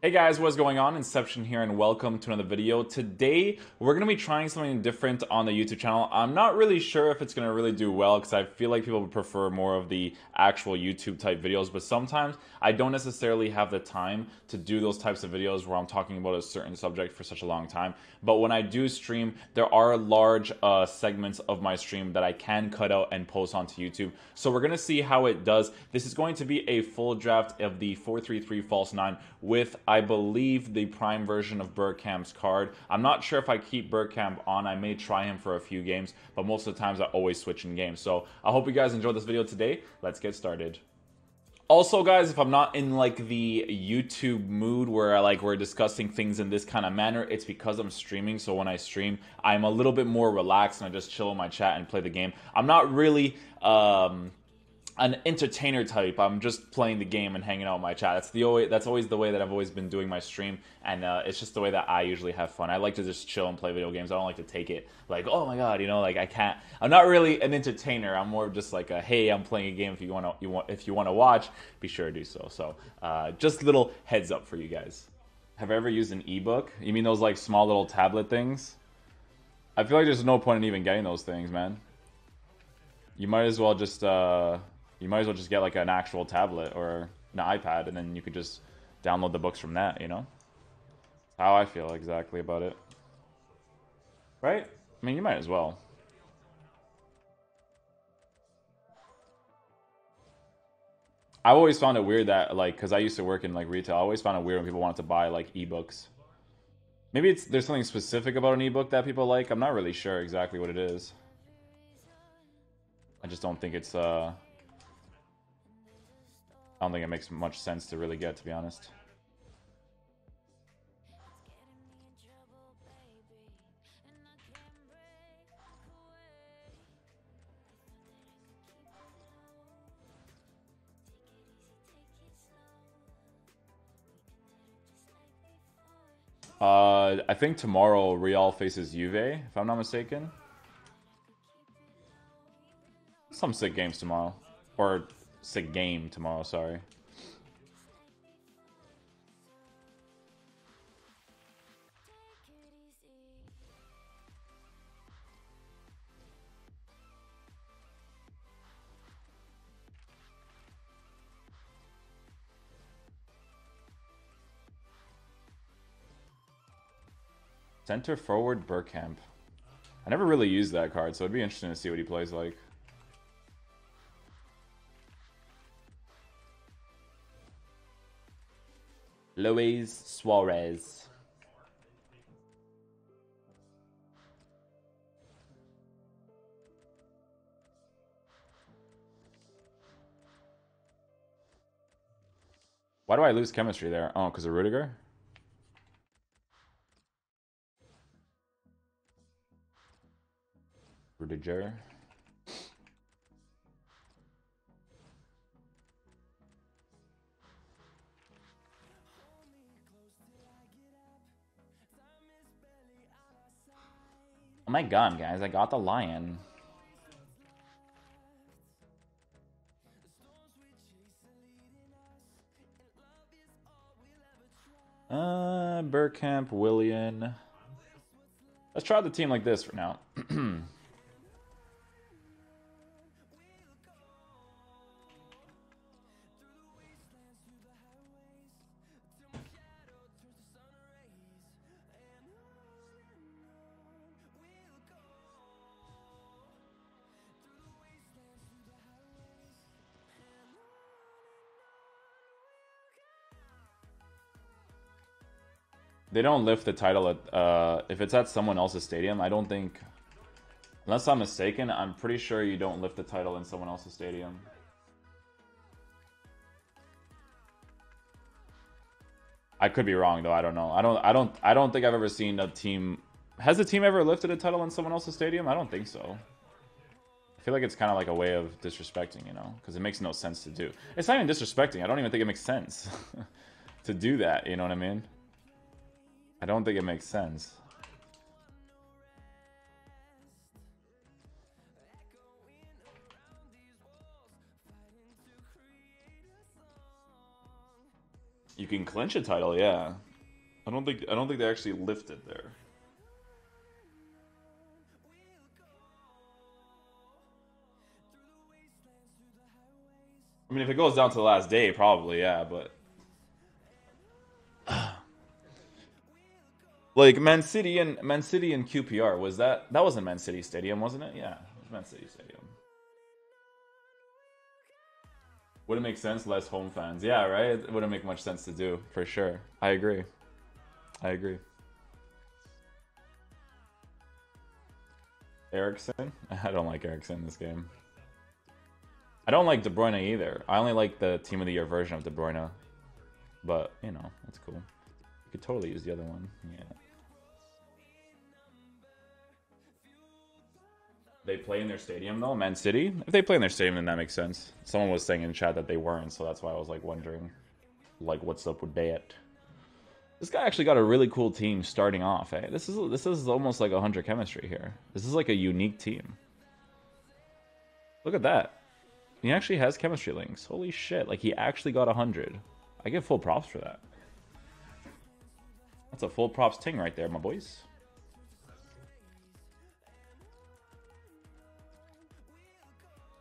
Hey guys, what's going on? Inception here and welcome to another video. Today, we're going to be trying something different on the YouTube channel. I'm not really sure if it's going to really do well because I feel like people would prefer more of the actual YouTube type videos, but sometimes I don't necessarily have the time to do those types of videos where I'm talking about a certain subject for such a long time. But when I do stream, there are large segments of my stream that I can cut out and post onto YouTube. So we're going to see how it does. This is going to be a full draft of the 433 false 9 with, I believe, the prime version of Bergkamp's card. I'm not sure if I keep Bergkamp on. I may try him for a few games, but most of the times I always switch in games. So I hope you guys enjoyed this video today. Let's get started. Also, guys, if I'm not in like the YouTube mood where we're discussing things in this kind of manner, it's because I'm streaming. So when I stream, I'm a little bit more relaxed and I just chill in my chat and play the game. I'm not really an entertainer type. I'm just playing the game and hanging out in my chat. That's always the way that I've always been doing my stream, and it's just the way that I usually have fun. I like to just chill and play video games. I don't like to take it like, oh my god, like I can't. I'm not really an entertainer. I'm more just like a, hey, I'm playing a game. If you want to watch, be sure to do so. So just little heads up for you guys. Have I ever used an ebook? You mean those like small little tablet things? I feel like there's no point in even getting those things, man. You might as well just get like an actual tablet or an iPad, and then you could just download the books from that, That's how I feel exactly about it. Right? I mean, you might as well. I've always found it weird that, like, because I used to work in, like, retail, I always found it weird when people wanted to buy, like, ebooks. Maybe there's something specific about an ebook that people like. I'm not really sure exactly what it is. I just don't think it's, I don't think it makes much sense to really get, to be honest. I think tomorrow Real faces Juve, if I'm not mistaken. Some sick games tomorrow. Or sick game tomorrow, sorry. Center forward Bergkamp. I never really used that card, so it'd be interesting to see what he plays like. Luis Suarez. Why do I lose chemistry there? Oh, because of Rudiger? Rudiger. Oh my god, guys, I got the lion. Bergkamp, Willian. Let's try the team like this for now. They don't lift the title at, if it's at someone else's stadium, I don't think, unless I'm mistaken, I'm pretty sure you don't lift the title in someone else's stadium. I could be wrong though. I don't know. I don't think I've ever seen a team. Has a team ever lifted a title in someone else's stadium? I don't think so. I feel like it's kind of like a way of disrespecting, because it makes no sense to do. It's not even disrespecting. I don't even think it makes sense to do that. You know what I mean? I don't think it makes sense. You can clinch a title, yeah. I don't think they actually lifted there. I mean, if it goes down to the last day, probably, yeah, but like Man City and QPR, was that wasn't Man City Stadium, wasn't it? Yeah, it was Man City Stadium. Wouldn't make sense, less home fans. Yeah, right? It wouldn't make much sense to do, for sure. I agree. I agree. Eriksen? I don't like Eriksen in this game. I don't like De Bruyne either. I only like the Team of the Year version of De Bruyne. But, you know, that's cool. You could totally use the other one. Yeah. They play in their stadium though, Man City? If they play in their stadium, then that makes sense. Someone was saying in chat that they weren't, so that's why I was like wondering, like, what's up with that? This guy actually got a really cool team starting off, eh? This is almost like 100 chemistry here. This is like a unique team. Look at that. He actually has chemistry links. Holy shit, like he actually got 100. I give full props for that. That's a full props ting right there, my boys.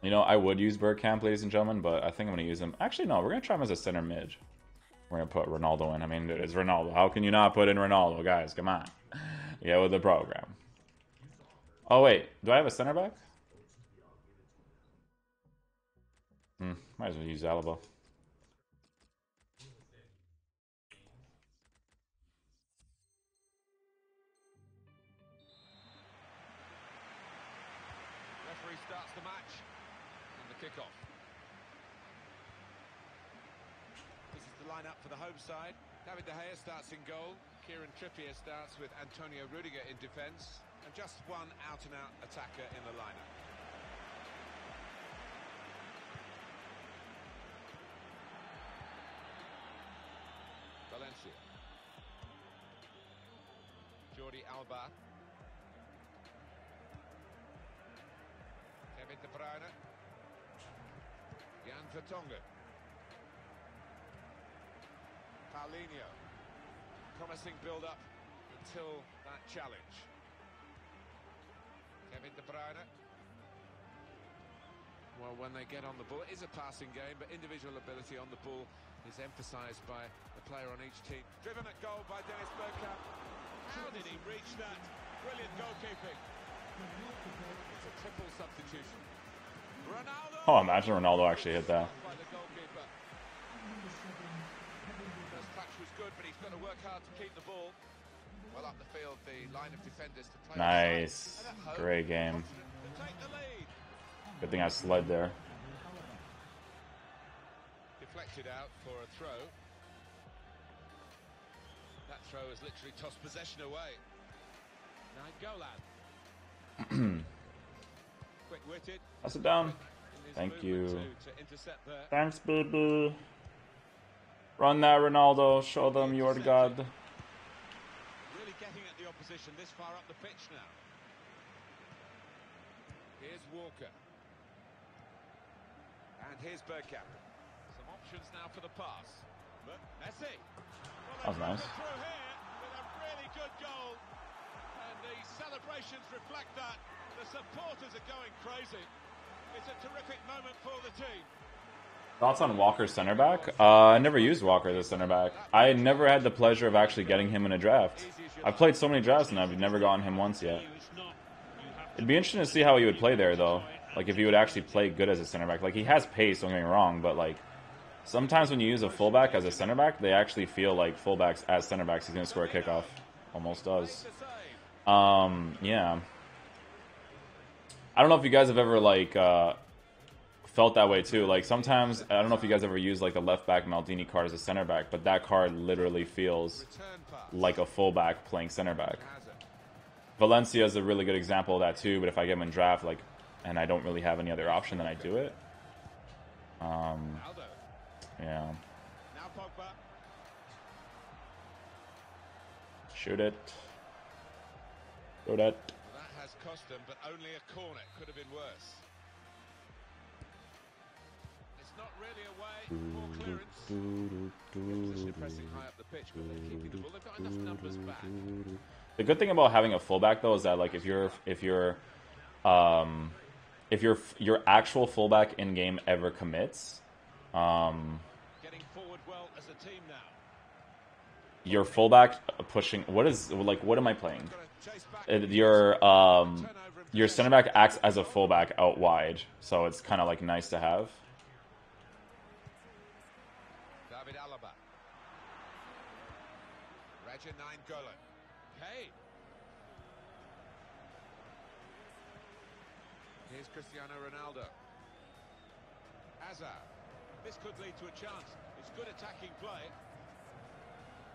You know, I would use Bergkamp, ladies and gentlemen, but I think I'm going to use him. Actually, no, we're going to try him as a center mid. We're going to put Ronaldo in. I mean, it's Ronaldo. How can you not put in Ronaldo, guys? Come on. Yeah, with the program. Oh, wait. Do I have a center back? Might as well use Alaba. Referee starts the match and the kickoff. This is the lineup for the home side. David De Gea starts in goal. Kieran Trippier starts with Antonio Rudiger in defence, and just one out-and-out attacker in the lineup. Valencia. Jordi Alba. Kevin De Bruyne. Jan Vertonghen. Paulinho. Promising build-up until that challenge. Kevin De Bruyne. Well, when they get on the ball, it is a passing game, but individual ability on the ball is emphasised by the player on each team. Driven at goal by Dennis Bergkamp. How did he reach that? Brilliant goalkeeping. It's a triple substitution. Ronaldo. Oh, imagine Ronaldo actually hit that. By the goalkeeper. First touch was good, but he's got to work hard to keep the ball. Well up the field, the line of defenders to play. Nice. Great game. Good thing I slid there. Deflected out for a throw. That throw has literally tossed possession away. Golan. Quick-witted. Pass it down. Thank you. Thanks, baby. Run that, Ronaldo. Show them you're the god. Really getting at the opposition this far up the pitch now. Here's Walker. And here's Bergkamp. Some options now for the pass. But Messi. That was nice. Through here with a really good goal. And the celebrations reflect that. The supporters are going crazy. It's a terrific moment for the team. Thoughts on Walker's center back? I never used Walker as a center back. I never had the pleasure of actually getting him in a draft. I've played so many drafts and I've never gotten him once yet. It'd be interesting to see how he would play there, though. Like, if he would actually play good as a center back. Like, he has pace, don't get me wrong, but, like, sometimes when you use a fullback as a center back, they actually feel like fullbacks as center backs, he's going to score a kickoff. Almost does. Yeah. I don't know if you guys have ever, like, felt that way, too. Like, sometimes, I don't know if you guys ever used, like, the left-back Maldini card as a center back, but that card literally feels like a fullback playing center back. Valencia is a really good example of that, too, but if I get him in draft, like, and I don't really have any other option, then I do it. Yeah. Shoot it. Shoot it. That has cost them, but only a corner. Could have been worse. It's not really away. More clearance. Just pressing high up the pitch, but they're keeping the ball. They've got enough numbers back. The good thing about having a fullback though is that like if your actual fullback in game ever commits, Getting forward well as a team now. your fullback pushing what am I playing? Your center back acts as a fullback out wide, so it's kind of like nice to have. David Alaba. Raja Nainggolan. Hey. Here's Cristiano Ronaldo. Hazard. This could lead to a chance. It's good attacking play.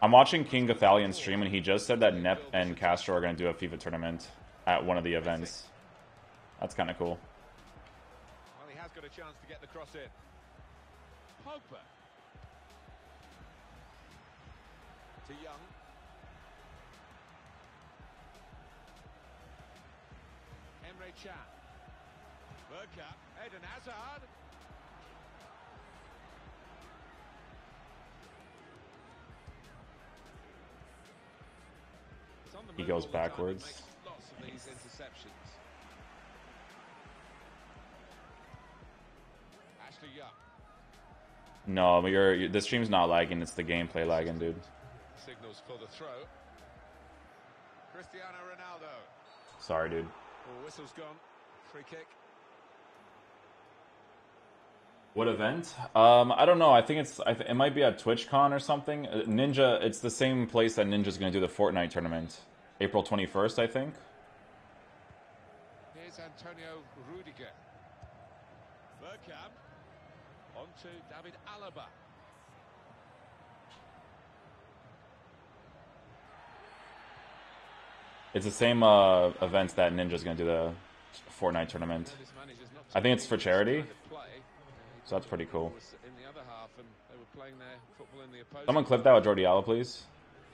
I'm watching King Gothalion stream, and he just said that Nep and Castro are going to do a FIFA tournament at one of the events. That's kind of cool. Well, he has got a chance to get the cross in. Pogba. To Young. Emre Can. Bergkamp. Eden Hazard. He goes backwards. Lots of these interceptions. Ashley Young. No, the stream's not lagging. It's the gameplay lagging, dude. Signals for the throw. Cristiano Ronaldo. Sorry, dude. Oh, whistle's gone. Free kick. What event? I don't know. I think it might be at TwitchCon or something. Ninja. It's the same place that Ninja's going to do the Fortnite tournament. April 21st, I think. Here's Antonio Rudiger. Bergkamp. On to David Alaba. It's the same event that Ninja's going to do the Fortnite tournament. I think it's for charity. So that's pretty cool. Someone clip that with Jordi Alba, please.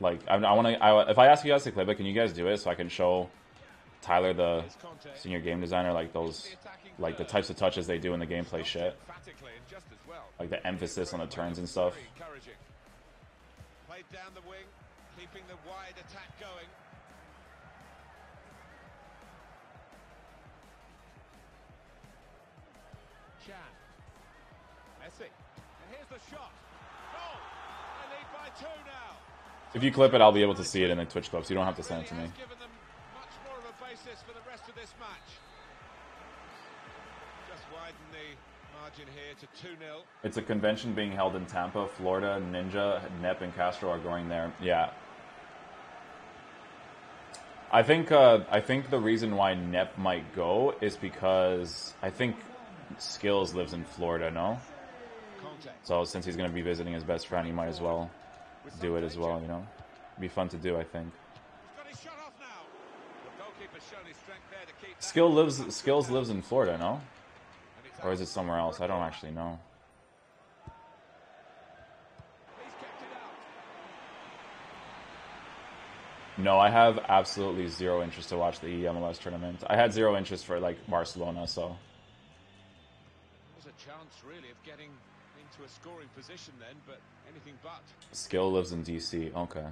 Like, if I ask you guys to clip it, can you guys do it so I can show Tyler, the senior game designer, like the types of touches they do in the gameplay shit, like the emphasis on the turns and stuff. Played down the wing, keeping the wide attack going. Chan. Messi. And here's the shot. Goal! They lead by 2 now. If you clip it, I'll be able to see it in the Twitch clips. You don't have to send it to me. Given them much more of a basis for the rest of this match. Just widen the margin here to 2-0. It's a convention being held in Tampa, Florida. Ninja, Nep, and Castro are going there. Yeah. I think the reason why Nep might go is because I think Skills lives in Florida, no? So since he's going to be visiting his best friend, he might as well do it as well, you know? Be fun to do, I think. Skills lives in Florida, no? Or is it somewhere else? I don't actually know. No, I have absolutely zero interest to watch the MLS tournament. I had zero interest for like Barcelona, so. There's a chance really of getting into a scoring position then, but anything but. Skill lives in DC. Okay.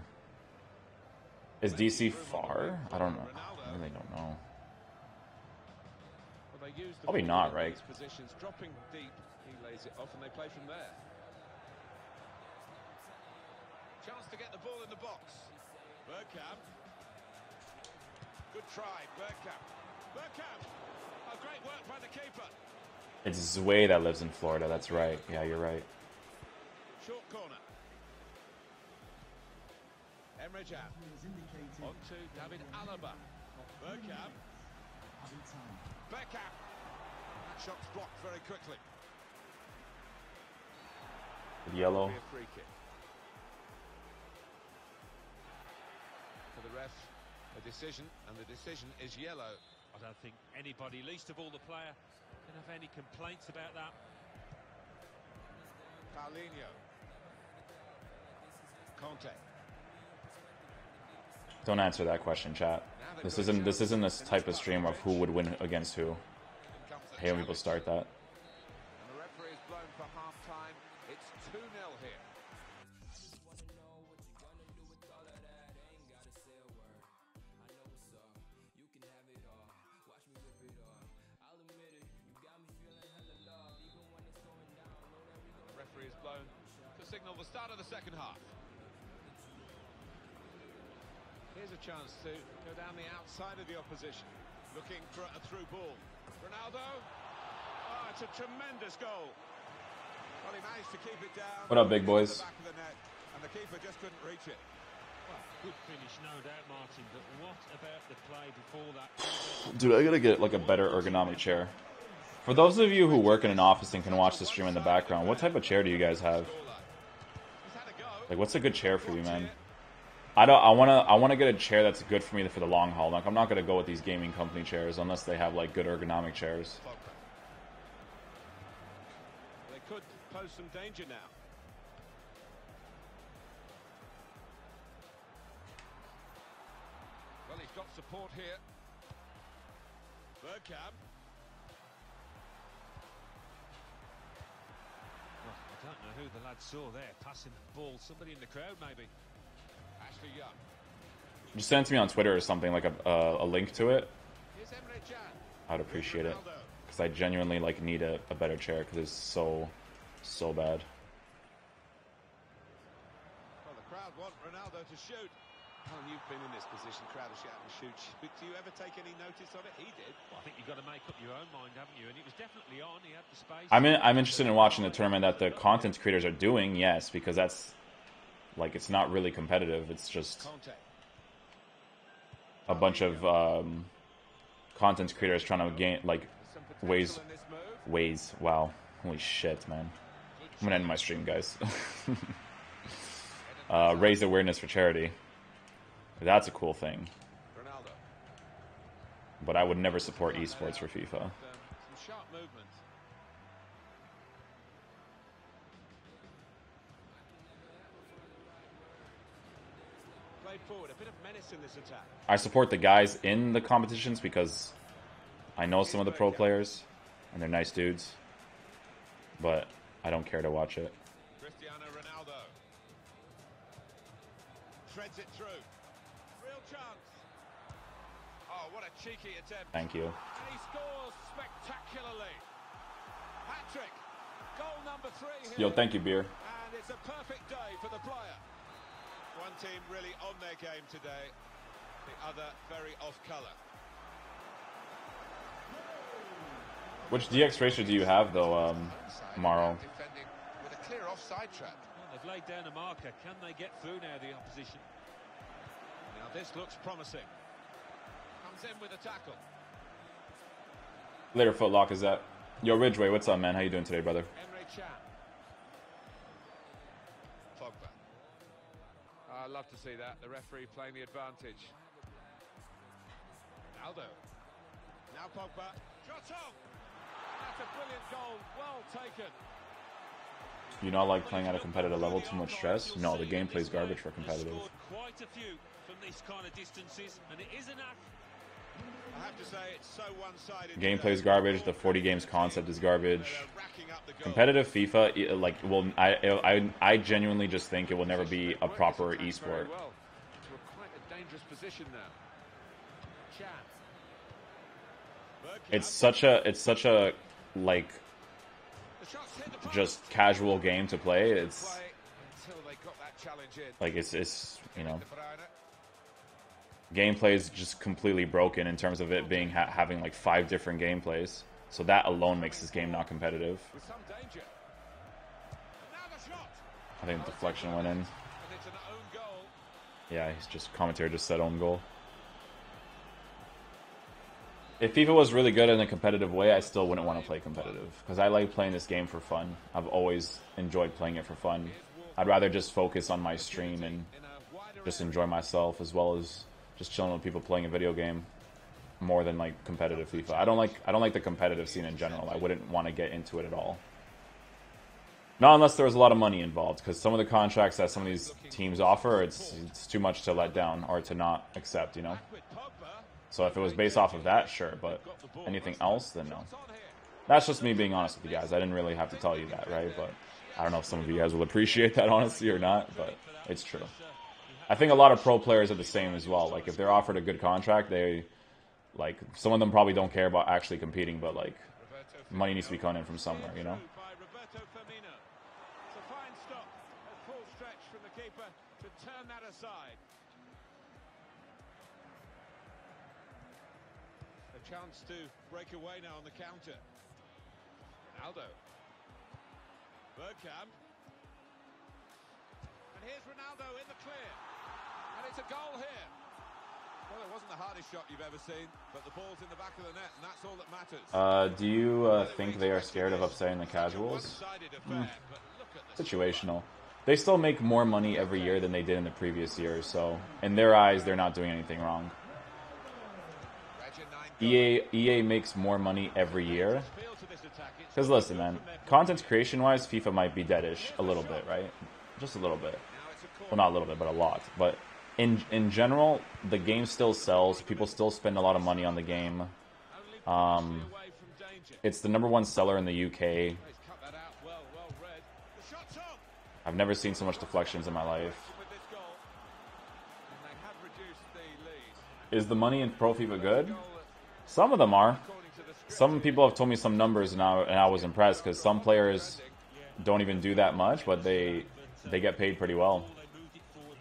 Is DC far? I don't know. I really don't know. Well, they use the Probably not, right? Positions dropping deep, he lays it off, and they play from there. Chance to get the ball in the box. Bergkamp. Good try, Bergkamp. Bergkamp. Oh, great work by the keeper. It's Zway that lives in Florida. That's right. Yeah, you're right. Short corner. Emre Can. On to David Alaba. Bergkamp. Bergkamp. That shot's blocked very quickly. Yellow. Free kick. For the ref, a decision, and the decision is yellow. I don't think anybody, least of all the player, can have any complaints about that. Paulinho. Conte. Don't answer that question, chat. This isn't this type of stream of who would win against who. I hate when people start that. And the referee is blown for half time. the start of the second half. Here's a chance to go down the outside of the opposition. Looking for a through ball. Ronaldo. Oh, it's a tremendous goal. Well, he managed to keep it down. What up, big boys? The back of the net, and the keeper just couldn't reach it. Well, good finish, no doubt, Martin. But what about the play before that? Dude, I gotta get like a better ergonomic chair. For those of you who work in an office and can watch the stream in the background, what type of chair do you guys have? Like, what's a good chair for you, man? I wanna get a chair that's good for me for the long haul. Like, I'm not gonna go with these gaming company chairs unless they have like good ergonomic chairs. They could pose some danger now. Well, he's got support here. Bergkamp. Well, I don't know who the lad saw there, passing the ball. Somebody in the crowd, maybe. Ashley Young. Just send it to me on Twitter or something, like a link to it. Here's Emre Can. I'd appreciate it. Because I genuinely like need a better chair because it's so bad. Well, the crowd want Ronaldo to shoot. Well, you've been in this position, crowd is shouting shoot. Do you ever take any notice of it? He did. Well, I think you've got to make up your own mind, haven't you? And it was definitely on. He had the space. I'm interested in watching the tournament that the content creators are doing, yes, because that's like, it's not really competitive. It's just a bunch of content creators trying to gain like ways. Wow, holy shit, man! I'm gonna end my stream, guys. Raise awareness for charity. That's a cool thing. Ronaldo. But I would never support esports for FIFA. Some sharp movement. Played forward, a bit of menace in this attack. I support the guys in the competitions because I know some of the pro players and they're nice dudes, but I don't care to watch it. Cristiano Ronaldo. Threads it through. Real chance. Oh, what a cheeky attempt. Thank you. And he scores spectacularly. Hat-trick. Goal number 3 here. Yo, thank you, Beer. And it's a perfect day for the player. One team really on their game today. The other very off colour. Which DX racer do you have, though, Morrow? Defending with a clear offside trap. Well, they've laid down a marker. Can they get through now, the opposition? Now this looks promising. Comes in with a tackle. Later, Footlock is that. Yo, Ridgeway, what's up, man? How you doing today, brother? Emre Can. Pogba. I love to see that. The referee playing the advantage. Aldo. Now Pogba. Shot on. That's a brilliant goal. Well taken. You not like playing at a competitive level? Too much stress? No, the gameplay's garbage for competitive. Quite a few from these kind of distances, and it is enough. I have to say it's so one-sided. Gameplay's garbage. The 40 games concept is garbage. Competitive FIFA, like, well, I genuinely just think it will never be a proper esport. Well, to quite a dangerous position now. Chan. It's such a like just casual game to play. It's like it's you know, gameplay is just completely broken in terms of it being having like 5 different gameplays. So that alone makes this game not competitive. I think the deflection went in. Yeah, he's just commentator just said own goal. If FIFA was really good in a competitive way, I still wouldn't want to play competitive because I like playing this game for fun. I've always enjoyed playing it for fun. I'd rather just focus on my stream and just enjoy myself as well as just chilling with people playing a video game more than like competitive FIFA. I don't like the competitive scene in general. I wouldn't want to get into it at all. Not unless there was a lot of money involved, because some of the contracts that some of these teams offer, it's too much to let down or to not accept, you know? So if it was based off of that, sure, but anything else, then no. That's just me being honest with you guys. I didn't really have to tell you that, right? But I don't know if some of you guys will appreciate that honesty or not, but it's true. I think a lot of pro players are the same as well. Like, if they're offered a good contract, they, like, some of them probably don't care about actually competing, but, like, money needs to be coming in from somewhere, you know? turn that aside. A chance to break away now on the counter. Ronaldo. Bergkamp. And here's Ronaldo in the clear. And it's a goal here. Well, it wasn't the hardest shot you've ever seen, but the ball's in the back of the net, and that's all that matters. Do you think they are scared of upsetting the casuals? Situational. They still make more money every year than they did in the previous years, so in their eyes, they're not doing anything wrong. EA makes more money every year. Because listen, man, content creation-wise, FIFA might be deadish a little bit, right? Just a little bit. Well, not a little bit, but a lot. But in general, the game still sells. People still spend a lot of money on the game. It's the #1 seller in the UK. I've never seen so much deflections in my life. Is the money in Pro FIFA good? Some of them are. Some people have told me some numbers, and I was impressed, because some players don't even do that much, but they get paid pretty well.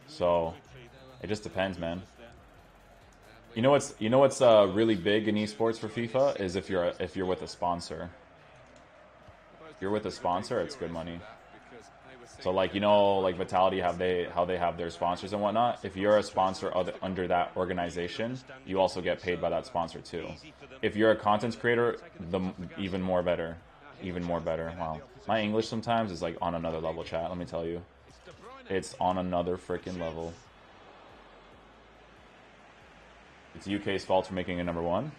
So it just depends, man. You know what's really big in esports for FIFA is if you're with a sponsor. If you're with a sponsor, it's good money. So like, you know, like Vitality, how they have their sponsors and whatnot. If you're a sponsor under that organization, you also get paid by that sponsor too. If you're a content creator, even more better. Wow, my English sometimes is like on another level, chat. Let me tell you, it's on another freaking level. It's UK's fault for making it #1.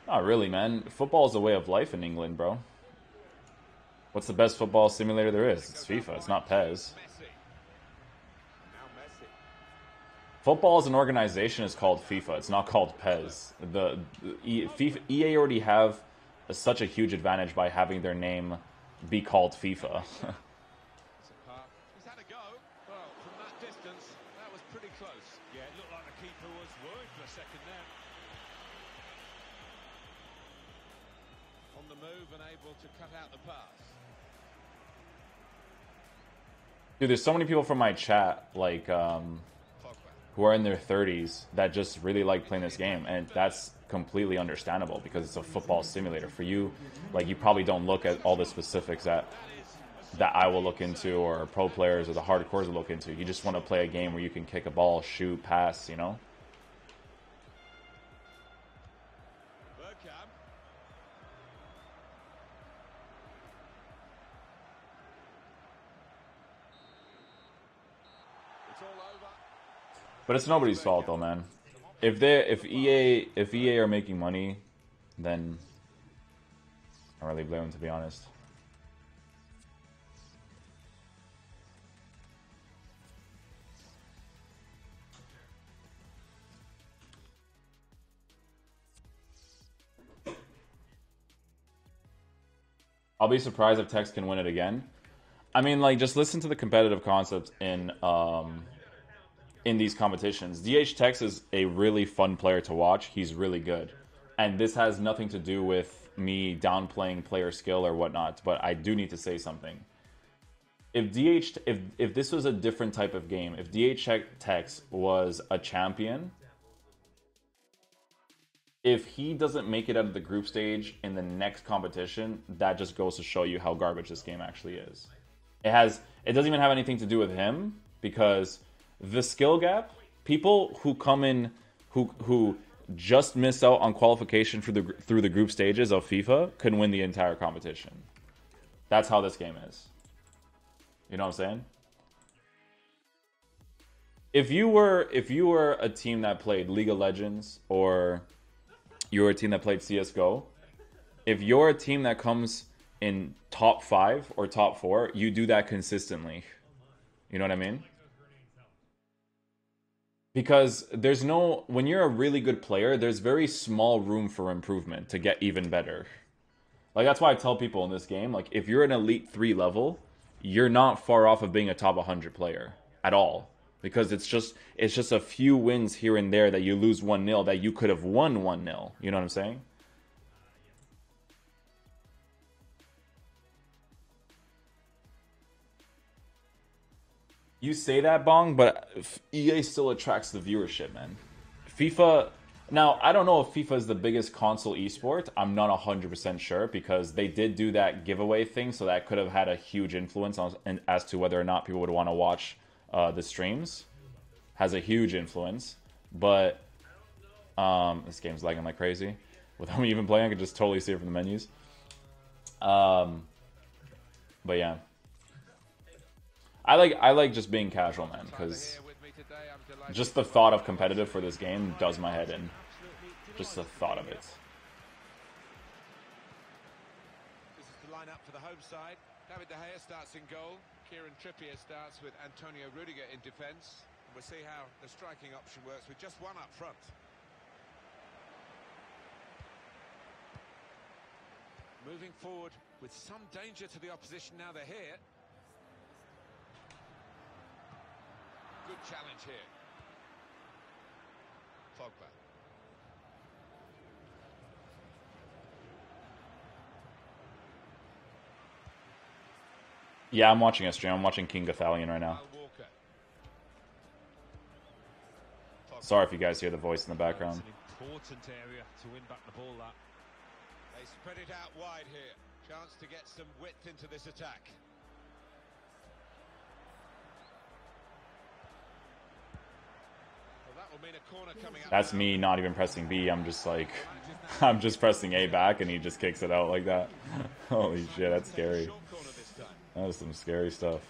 Not really, man. Football is a way of life in England, bro. What's the best football simulator there is? It's FIFA. It's not PES. Football as an organization is called FIFA. It's not called PES. EA already have such a huge advantage by having their name be called FIFA. He's had a go. Well, from that distance, that was pretty close. Yeah, it looked like the keeper was worried for a second there. On the move and able to cut out the pass. Dude, there's so many people from my chat, like, who are in their 30s that just really like playing this game, and that's completely understandable because it's a football simulator. For you, like, you probably don't look at all the specifics that I will look into, or pro players or the hardcores will look into. You just want to play a game where you can kick a ball, shoot, pass, you know? But it's nobody's fault though, man. If EA are making money, then I don't really blame them, to be honest. I'll be surprised if Tex can win it again. I mean, like, just listen to the competitive concepts in these competitions. DH Tex is a really fun player to watch. He's really good. And this has nothing to do with me downplaying player skill or whatnot, but I do need to say something. If this was a different type of game, if DH Tex was a champion, if he doesn't make it out of the group stage in the next competition, that just goes to show you how garbage this game actually is. It doesn't even have anything to do with him, because the skill gap, people who come in who just miss out on qualification through the group stages of FIFA can win the entire competition. That's how this game is. You know what I'm saying? If you were a team that played League of Legends, or you were a team that played CS:GO, if you're a team that comes in top 5 or top 4, you do that consistently. You know what I mean? Because when you're a really good player, there's very small room for improvement to get even better. Like, that's why I tell people in this game, like, if you're an Elite 3 level, you're not far off of being a top 100 player at all. Because it's just a few wins here and there that you lose 1-0 that you could have won 1-0. You know what I'm saying? You say that, Bong, but EA still attracts the viewership, man. FIFA. Now, I don't know if FIFA is the biggest console esport. I'm not 100% sure because they did do that giveaway thing, so that could have had a huge influence on as to whether or not people would want to watch the streams. Has a huge influence, but this game's lagging like crazy. Without me even playing, I could just totally see it from the menus. But yeah. I like just being casual, man, because just the thought of competitive for this game does my head in. Just the thought of it. This is the lineup for the home side. David De Gea starts in goal. Kieran Trippier starts with Antonio Rudiger in defence. And we'll see how the striking option works with just one up front. Moving forward with some danger to the opposition now they're here. Good challenge here. Pogba. Yeah, I'm watching a stream. I'm watching King Gothalion right now. Sorry if you guys hear the voice in the background. It's an important area to win back the ball, that. They spread it out wide here. Chance to get some width into this attack. Well, that will mean a corner coming up. That's me not even pressing B. I'm just like, I'm just pressing A back and he just kicks it out like that. Holy shit, that's scary. That was some scary stuff.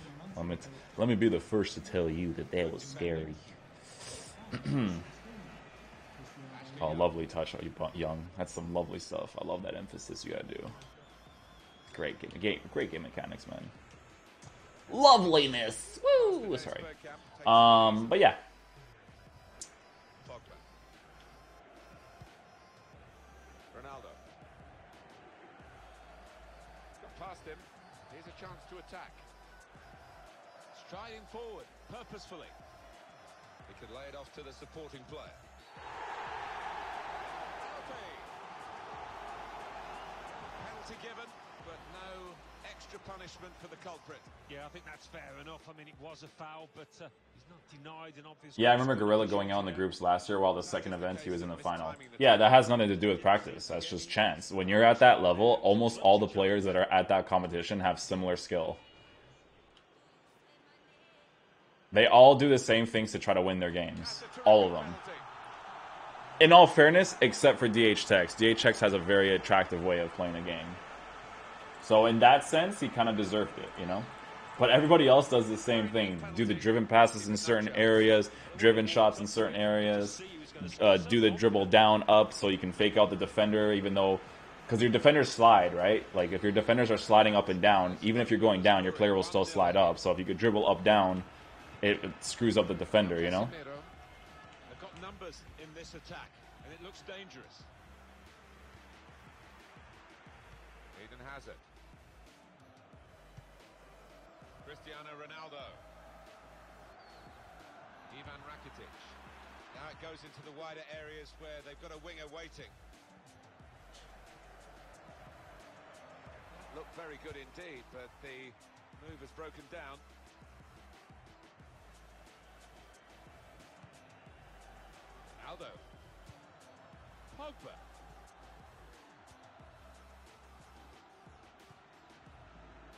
Let me be the first to tell you that that was scary. Oh, lovely touch, Young. That's some lovely stuff. I love that emphasis you gotta do. Great game, great game mechanics, man. Loveliness. Woo! Sorry. But yeah. Ronaldo. Got past him. Here's a chance to attack. Striding forward, purposefully. He could lay it off to the supporting player. Penalty given, but no extra punishment for the culprit. Yeah, I think that's fair enough. I mean, it was a foul, but he's not denied an obvious... Yeah, I remember Gorilla going out in the groups last year while the second event he was in the final. Yeah, that has nothing to do with practice. That's just chance. When you're at that level, almost all the players that are at that competition have similar skill. They all do the same things to try to win their games. All of them. In all fairness, except for DHTex. DHTex has a very attractive way of playing a game. So in that sense, he kind of deserved it, you know? But everybody else does the same thing. Do the driven passes in certain areas, driven shots in certain areas, do the dribble down, up, so you can fake out the defender, even though... Because your defenders slide, right? Like, if your defenders are sliding up and down, even if you're going down, your player will still slide up. So if you could dribble up, down, it screws up the defender, you know? They've got numbers in this attack, and it looks dangerous. Eden Hazard. Cristiano Ronaldo. Ivan Rakitic. Now it goes into the wider areas where they've got a winger waiting. Looked very good indeed, but the move has broken down. Ronaldo. Pogba.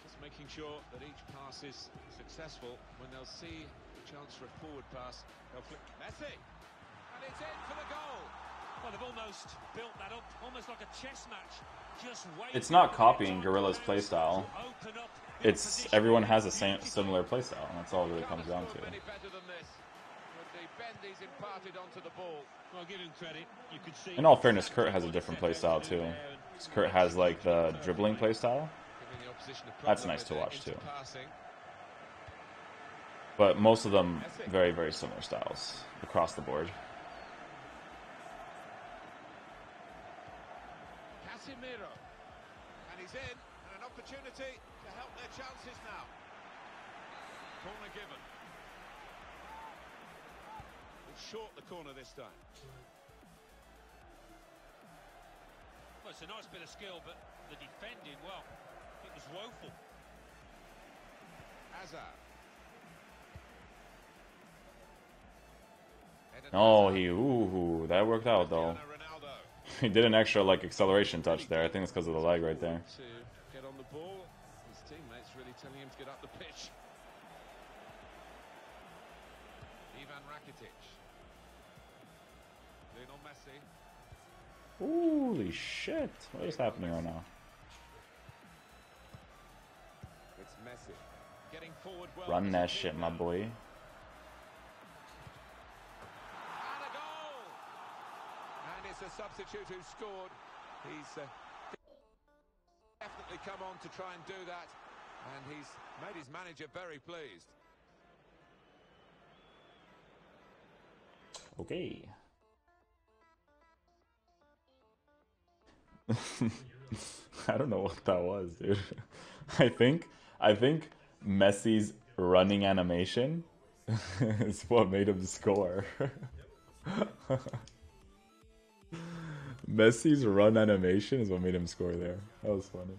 Just making sure that each pass is successful. When they'll see a chance for a forward pass, they'll flick. Messi! And it's in for the goal! Well, they've almost built that up, almost like a chess match. Just wait. It's not copying Gorilla's playstyle. It's everyone has a similar playstyle, and that's all it really comes down to. In all fairness, Kurt has a different playstyle too. Kurt has like the dribbling playstyle. That's nice to watch too. But most of them very, very similar styles across the board. Casemiro, and he's in, and an opportunity to help their chances now. Corner given. It's short the corner this time. Well, it's a nice bit of skill, but the defending, well, it was woeful. Hazard. Oh, ooh, that worked out though. He did an extra like acceleration touch there. I think it's because of the leg right there. To get on the ball, his teammates really telling him to get up the pitch. Ivan Rakitic. Lionel Messi. Holy shit! What is happening right now? It's Messi. Getting forward well. Run that shit, my boy. A substitute who scored. He's definitely come on to try and do that, and he's made his manager very pleased. Okay. I don't know what that was, dude. I think Messi's running animation is what made him score. Messi's run animation is what made him score there. That was funny.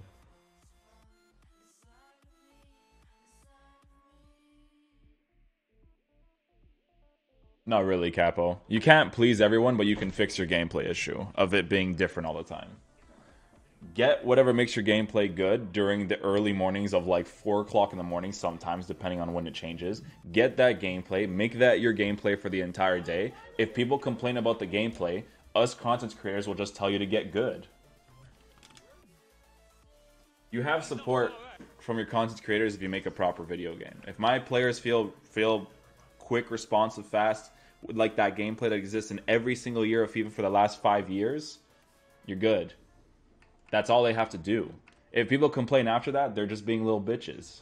Not really, Capo. You can't please everyone, but you can fix your gameplay issue of it being different all the time. Get whatever makes your gameplay good during the early mornings of like 4 o'clock in the morning, sometimes, depending on when it changes. Get that gameplay. Make that your gameplay for the entire day. If people complain about the gameplay, us content creators will just tell you to get good. You have support from your content creators if you make a proper video game. If my players feel quick, responsive, fast, like that gameplay that exists in every single year of FIFA for the last 5 years, you're good. That's all they have to do. If people complain after that, they're just being little bitches.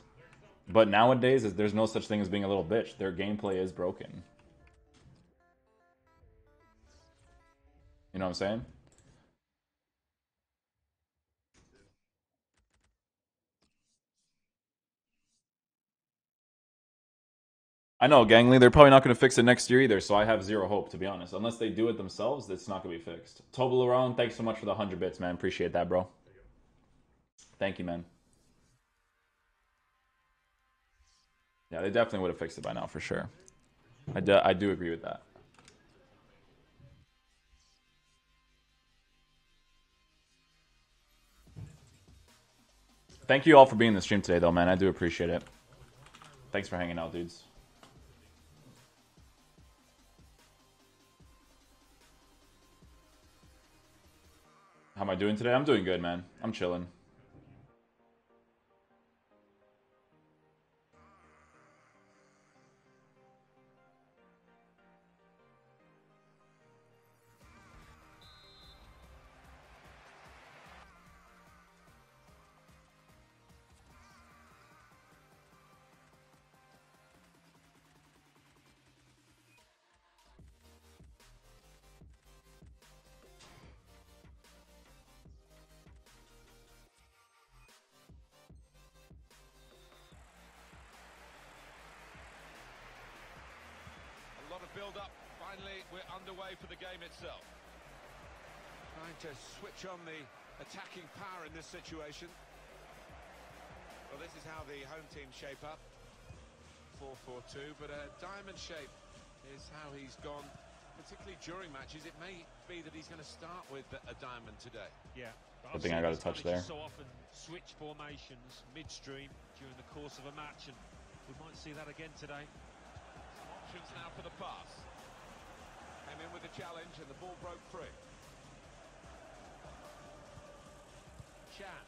But nowadays, there's no such thing as being a little bitch. Their gameplay is broken. You know what I'm saying? I know, Gangly, they're probably not going to fix it next year either, so I have zero hope, to be honest. Unless they do it themselves, it's not going to be fixed. Toblerone, thanks so much for the 100 bits, man. Appreciate that, bro. Thank you, man. Yeah, they definitely would have fixed it by now, for sure. I do agree with that. Thank you all for being in the stream today, though, man. I do appreciate it. Thanks for hanging out, dudes. How am I doing today? I'm doing good, man. I'm chilling. Build up. Finally, we're underway for the game itself. Trying to switch on the attacking power in this situation. Well, this is how the home team shape up. 4-4-2, but a diamond shape is how he's gone, particularly during matches. It may be that he's going to start with a diamond today. Yeah. Good thing I got a touch there. So often switch formations midstream during the course of a match, and we might see that again today. Options now for the pass. Came in with a challenge and the ball broke free. Chan.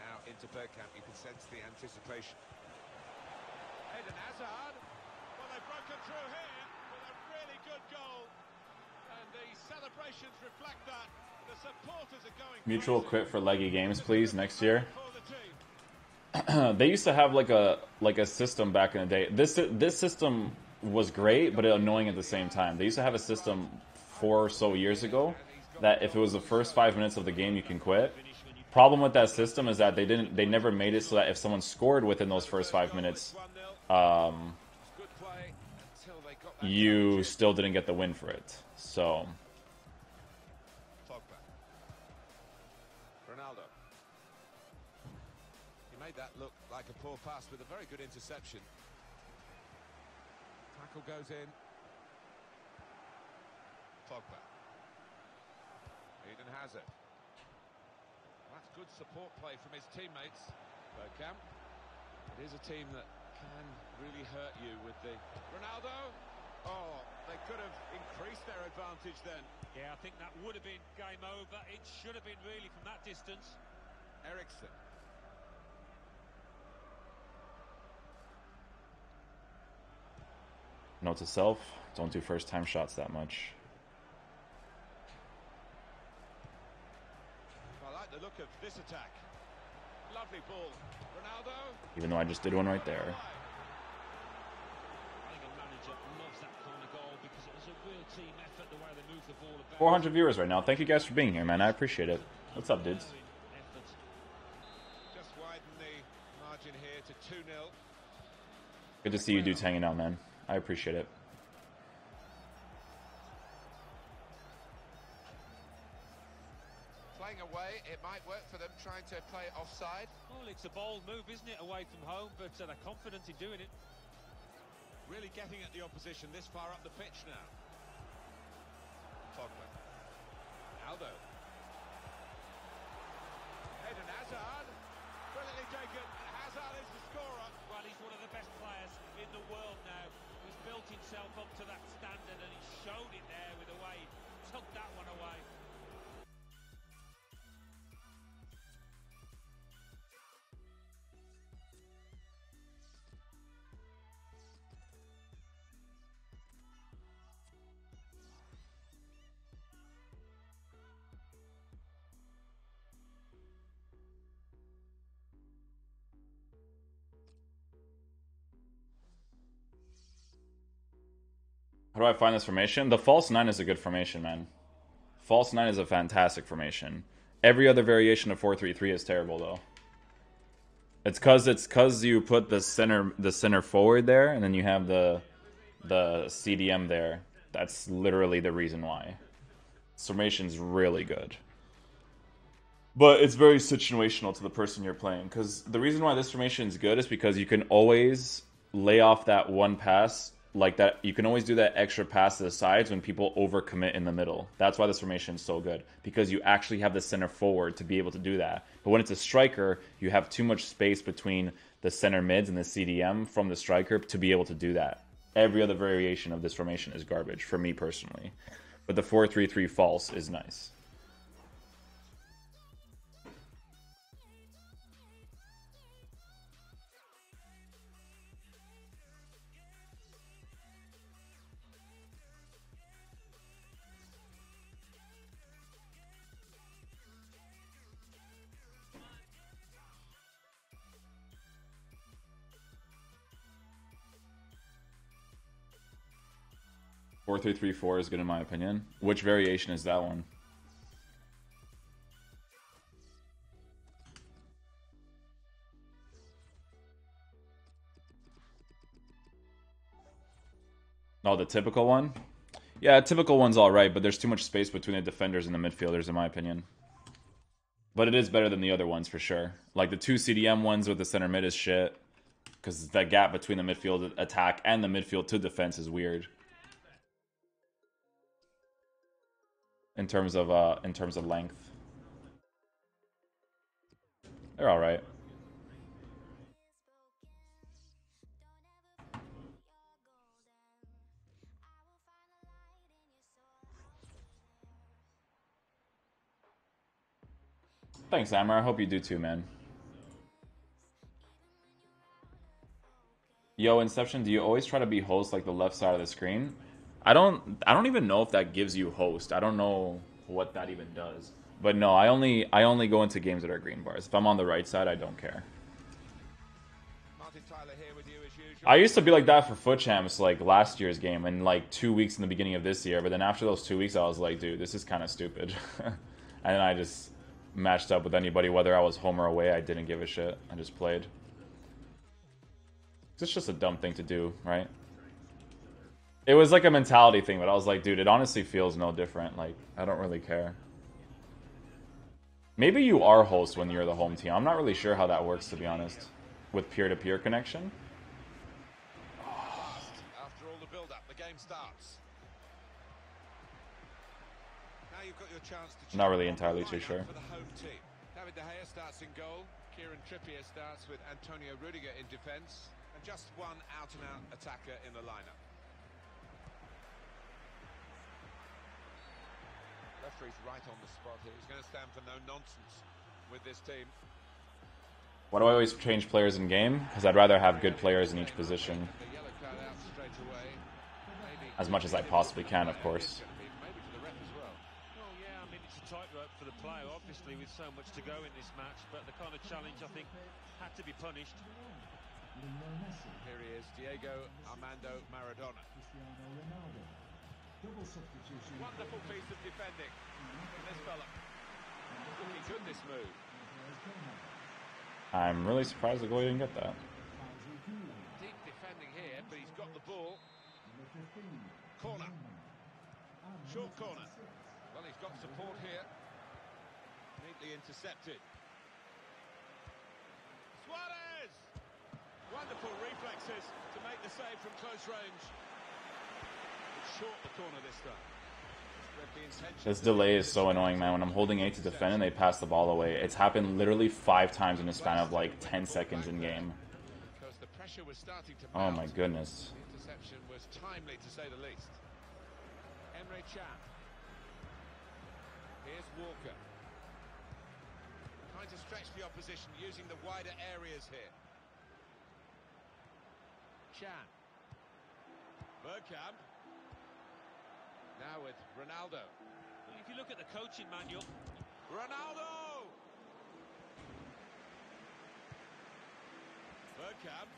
Now into Bergkamp, you can sense the anticipation. Eden Hazard. Well, they've broken through here with a really good goal. And the celebrations reflect that. The supporters are going Mutual crazy. quit for leggy games, please, next year. They used to have like a system back in the day. This system was great, but annoying at the same time. They used to have a system 4 or so years ago that if it was the first 5 minutes of the game, you can quit. Problem with that system is that they never made it so that if someone scored within those first 5 minutes, you still didn't get the win for it. So. That looked like a poor pass with a very good interception. tackle goes in. Pogba. Eden Hazard. That's good support play from his teammates. Bergkamp. It is a team that can really hurt you with the... Ronaldo! Oh, they could have increased their advantage then. Yeah, I think that would have been game over. It should have been really from that distance. Ericsson. Note to self, don't do first time shots that much. I like the look of this attack. Lovely ball. Ronaldo. Even though I just did one right there. I think a manager loves that kind of goal because it was a real team effort the way they moved the ball about. 400 viewers right now. Thank you guys for being here, man. I appreciate it. What's up, dudes? Just widen the margin here to 2-0. Good to see you dudes hanging out, man. I appreciate it. Playing away, it might work for them, trying to play it offside. Well, it's a bold move, isn't it, away from home, but they're confident in doing it. Really getting at the opposition this far up the pitch now. Pogba. Aldo. Eden Hazard. Brilliantly taken. And Hazard is the scorer. Well, he's one of the best players in the world now. He's built himself up to that standard and he showed it there with the way he took that one away. How do I find this formation? The false 9 is a good formation, man. False 9 is a fantastic formation. Every other variation of 4-3-3 is terrible, though. It's cause you put the center forward there, and then you have the CDM there. That's literally the reason why. This formation's really good. But it's very situational to the person you're playing. Because the reason why this formation is good is because you can always lay off that one pass like that. You can always do that extra pass to the sides when people overcommit in the middle. That's why this formation is so good, because you actually have the center forward to be able to do that. But when it's a striker, you have too much space between the center mids and the CDM from the striker to be able to do that. Every other variation of this formation is garbage for me personally. But the 4-3-3 false is nice. Four, 3-3-4 is good in my opinion. Which variation is that one? Oh, the typical one? Yeah, typical one's alright, but there's too much space between the defenders and the midfielders in my opinion. But it is better than the other ones for sure. Like the two CDM ones with the center mid is shit, because that gap between the midfield attack and the midfield to defense is weird. In terms of length. They're alright. Thanks, Amber. I hope you do too, man. Yo, Inception, do you always try to be host like the left side of the screen? I don't even know if that gives you host. I don't know what that even does. But no, I only go into games that are green bars. If I'm on the right side, I don't care. Martin Tyler here with you as usual. I used to be like that for foot champs like last year's game and like 2 weeks in the beginning of this year, but then after those 2 weeks I was like, dude, this is kind of stupid. And then I just matched up with anybody, whether I was home or away. I didn't give a shit. I just played. It's just a dumb thing to do, right? It was like a mentality thing, but I was like, dude, it honestly feels no different. Like, I don't really care. Maybe you are host when you're the home team. I'm not really sure how that works, to be honest. With peer-to-peer connection. After all the build-up. build-up. The game starts. Now you've got your chance to Not really entirely too sure. for the home team. David De Gea starts in goal. Kieran Trippier starts with Antonio Rudiger in defence. And just one out-and-out attacker in the lineup. Referee's right on the spot here. He's going to stand for no nonsense with this team. Why do I always change players in game? Because I'd rather have good players in each position. As much as I possibly can, of course. Well, yeah, I mean, it's a tightrope for the player, obviously, with so much to go in this match. But the kind of challenge, I think, had to be punished. Here he is, Diego Armando Maradona. Wonderful piece of defending from this fella. Looking good, this move. I'm really surprised the goalie didn't get that. Deep defending here, but he's got the ball. Corner. Short corner. Well, he's got support here. Neatly intercepted. Suarez! Wonderful reflexes to make the save from close range. It's short the corner this time. This delay is so annoying, man. When I'm holding A to defend and they pass the ball away. It's happened literally 5 times in a span of like 10 seconds in game. Oh my goodness. The interception was timely, to say the least. Emre Can. Here's Walker. Trying to stretch the opposition using the wider areas here. Can. Bergkamp. Now with Ronaldo. Well, if you look at the coaching manual, Ronaldo! Bergkamp.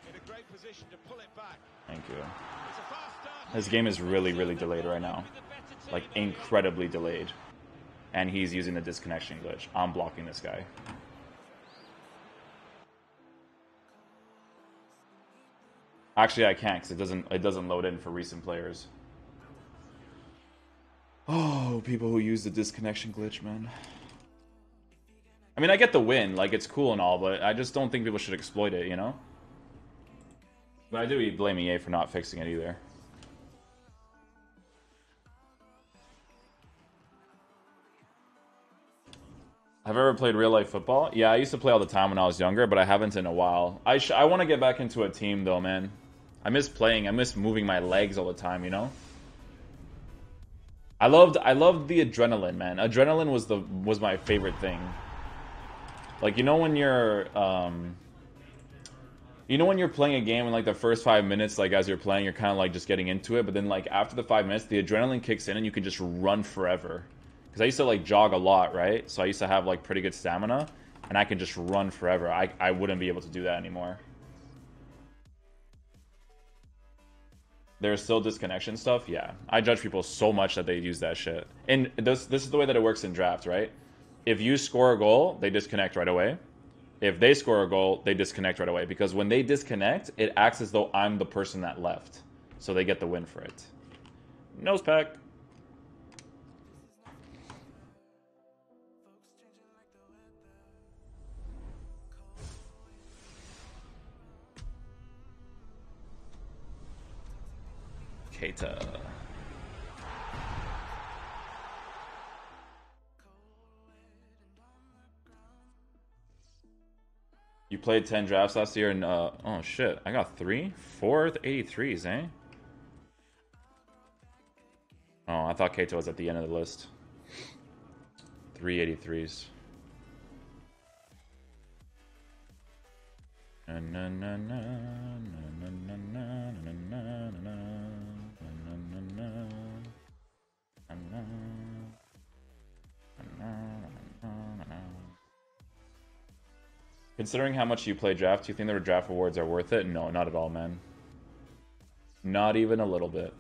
In a great position to pull it back. Thank you. It's a fast start. His game is really, really delayed right now. Like, incredibly delayed. And he's using the disconnection glitch. I'm blocking this guy. Actually, I can't because it doesn't load in for recent players. Oh, people who use the disconnection glitch, man. I mean, I get the win, like it's cool and all, but I just don't think people should exploit it, you know? But I do blame EA for not fixing it either. Have I ever played real life football? Yeah, I used to play all the time when I was younger, but I haven't in a while. I want to get back into a team though, man. I miss playing. I miss moving my legs all the time, you know? I loved the adrenaline, man. Adrenaline was my favorite thing. Like, you know when you're playing a game and like the first 5 minutes, like as you're playing, you're kind of like just getting into it, but then like after the 5 minutes, the adrenaline kicks in and you can just run forever. Because I used to like jog a lot, right? So I used to have like pretty good stamina, and I could just run forever. I wouldn't be able to do that anymore. There's still disconnection stuff, yeah. I judge people so much that they use that shit. And this is the way that it works in draft, right? If you score a goal, they disconnect right away. If they score a goal, they disconnect right away. Because when they disconnect, it acts as though I'm the person that left. So they get the win for it. Nose pack. Keita. You played 10 drafts last year and oh shit, I got 4 83s, eh? Oh, I thought Keita was at the end of the list. 3 83s. Na, na, na, na, na, na, na, na, na, na, na. Considering how much you play draft, do you think the draft rewards are worth it? No, not at all, man. Not even a little bit.